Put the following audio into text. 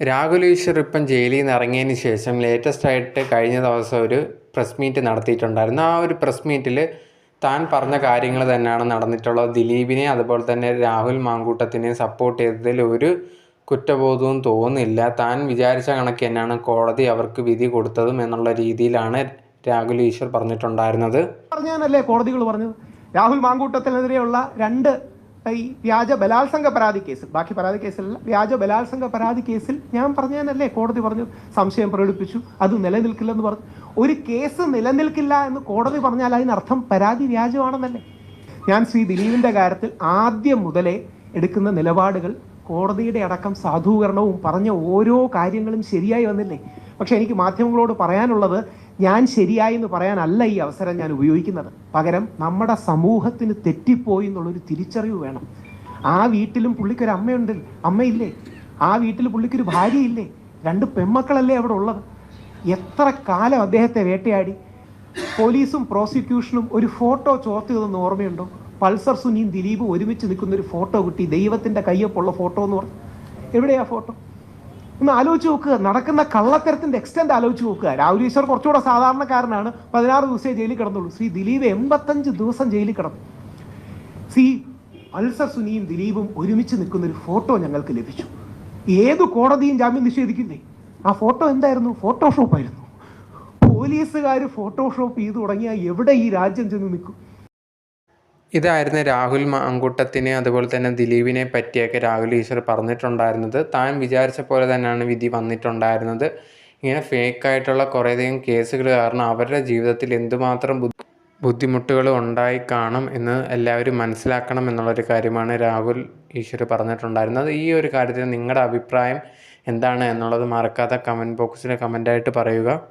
രാഹുൽ ഈശ്വർ ഇപ്പം ജയിലിൽ നിന്ന് ഇറങ്ങിയതിന് ശേഷം ലേറ്റസ്റ്റ് ആയിട്ട് കഴിഞ്ഞ ദിവസം ഒരു പ്രസ് മീറ്റ് നടത്തിയിട്ടുണ്ടായിരുന്നു. ആ ഒരു പ്രസ് മീറ്റിൽ താൻ പറഞ്ഞ കാര്യങ്ങൾ തന്നെയാണ് നടന്നിട്ടുള്ളത്. ദിലീപിനെ അതുപോലെ തന്നെ രാഹുൽ മാങ്കൂട്ടത്തിനെ സപ്പോർട്ട് ചെയ്തതിൽ ഒരു കുറ്റബോധവും തോന്നുന്നില്ല. താൻ വിചാരിച്ച കണക്ക് തന്നെയാണ് കോടതി അവർക്ക് വിധി കൊടുത്തതും എന്നുള്ള രീതിയിലാണ് രാഹുൽ ഈശ്വർ പറഞ്ഞിട്ടുണ്ടായിരുന്നത്. പറഞ്ഞാനല്ലേ കോടതികൾ പറഞ്ഞത് രാഹുൽ മാങ്കൂട്ടത്തിനെതിരെയുള്ള 2 ഈ വ്യാജ ബലാത്സംഗ പരാതി കേസിൽ, ബാക്കി പരാതി കേസിലല്ല, വ്യാജ ബലാത്സംഗ പരാതി കേസിൽ ഞാൻ പറഞ്ഞാനല്ലേ കോടതി പറഞ്ഞു, സംശയം പ്രകടിപ്പിച്ചു, അത് നിലനിൽക്കില്ലെന്ന് പറഞ്ഞു. ഒരു കേസ് നിലനിൽക്കില്ല എന്ന് കോടതി പറഞ്ഞാൽ അതിനർത്ഥം പരാതി വ്യാജമാണെന്നല്ലേ. ഞാൻ ശ്രീ ദിലീപിൻ്റെ കാര്യത്തിൽ ആദ്യം മുതലേ എടുക്കുന്ന നിലപാടുകൾ കോടതിയുടെ അടക്കം സാധൂകരണവും പറഞ്ഞ ഓരോ കാര്യങ്ങളും ശരിയായി വന്നില്ലേ. പക്ഷെ എനിക്ക് മാധ്യമങ്ങളോട് പറയാനുള്ളത്, ഞാൻ ശരിയായി എന്ന് പറയാനല്ല ഈ അവസരം ഞാൻ ഉപയോഗിക്കുന്നത്. പകരം നമ്മുടെ സമൂഹത്തിന് തെറ്റിപ്പോയി എന്നുള്ളൊരു തിരിച്ചറിവ് വേണം. ആ വീട്ടിലും പുള്ളിക്കൊരു അമ്മയില്ലേ? ആ വീട്ടിൽ പുള്ളിക്കൊരു ഭാര്യയില്ലേ? 2 പെൺമക്കളല്ലേ അവിടെ ഉള്ളത്? എത്ര കാലം അദ്ദേഹത്തെ വേട്ടയാടി. പോലീസും പ്രോസിക്യൂഷനും ഒരു ഫോട്ടോ ചോർത്തിയതെന്ന് ഓർമ്മയുണ്ടോ? പൾസർ സുനിയും ദിലീപും ഒരുമിച്ച് നിൽക്കുന്ന ഒരു ഫോട്ടോ കിട്ടി, ദൈവത്തിൻ്റെ കയ്യൊപ്പുള്ള ഫോട്ടോ എന്ന് പറഞ്ഞു. എവിടെയാ ഫോട്ടോ? ഒന്ന് ആലോചിച്ച് നോക്കുക. നടക്കുന്ന കള്ളത്തരത്തിൻ്റെ എക്സ്റ്റെൻറ്റ് ആലോചിച്ച് നോക്കുക. രാഹുൽ ഈശ്വർ കുറച്ചുകൂടെ സാധാരണക്കാരനാണ്, 16 ദിവസമേ ജയിലിൽ കിടന്നുള്ളൂ. ശ്രീ ദിലീപ് 85 ദിവസം ജയിലിൽ കിടന്നു. ശ്രീ പൾസർ സുനിയും ദിലീപും ഒരുമിച്ച് നിൽക്കുന്ന ഒരു ഫോട്ടോ ഞങ്ങൾക്ക് ലഭിച്ചു. ഏത് കോടതിയും ജാമ്യം നിഷേധിക്കില്ലേ? ആ ഫോട്ടോ എന്തായിരുന്നു? ഫോട്ടോഷോപ്പായിരുന്നു. പോലീസുകാർ ഫോട്ടോഷോപ്പ് ചെയ്ത് തുടങ്ങിയാൽ എവിടെ ഈ രാജ്യം ചെന്ന് നിൽക്കും? ഇതായിരുന്നു രാഹുൽ മാങ്കൂട്ടത്തിനെ അതുപോലെ തന്നെ ദിലീപിനെ പറ്റിയൊക്കെ രാഹുൽ ഈശ്വർ പറഞ്ഞിട്ടുണ്ടായിരുന്നത്. താൻ വിചാരിച്ച പോലെ തന്നെയാണ് വിധി വന്നിട്ടുണ്ടായിരുന്നത്. ഇങ്ങനെ ഫേക്കായിട്ടുള്ള കുറേയധികം കേസുകൾ കാരണം അവരുടെ ജീവിതത്തിൽ എന്തുമാത്രം ബുദ്ധിമുട്ടുകൾ ഉണ്ടായി കാണും എന്ന് എല്ലാവരും മനസ്സിലാക്കണം എന്നുള്ളൊരു കാര്യമാണ് രാഹുൽ ഈശ്വർ പറഞ്ഞിട്ടുണ്ടായിരുന്നത്. ഈ ഒരു കാര്യത്തിൽ നിങ്ങളുടെ അഭിപ്രായം എന്താണ് എന്നുള്ളത് മറക്കാതെ കമൻറ്റ് ബോക്സിൽ കമൻ്റായിട്ട് പറയുക.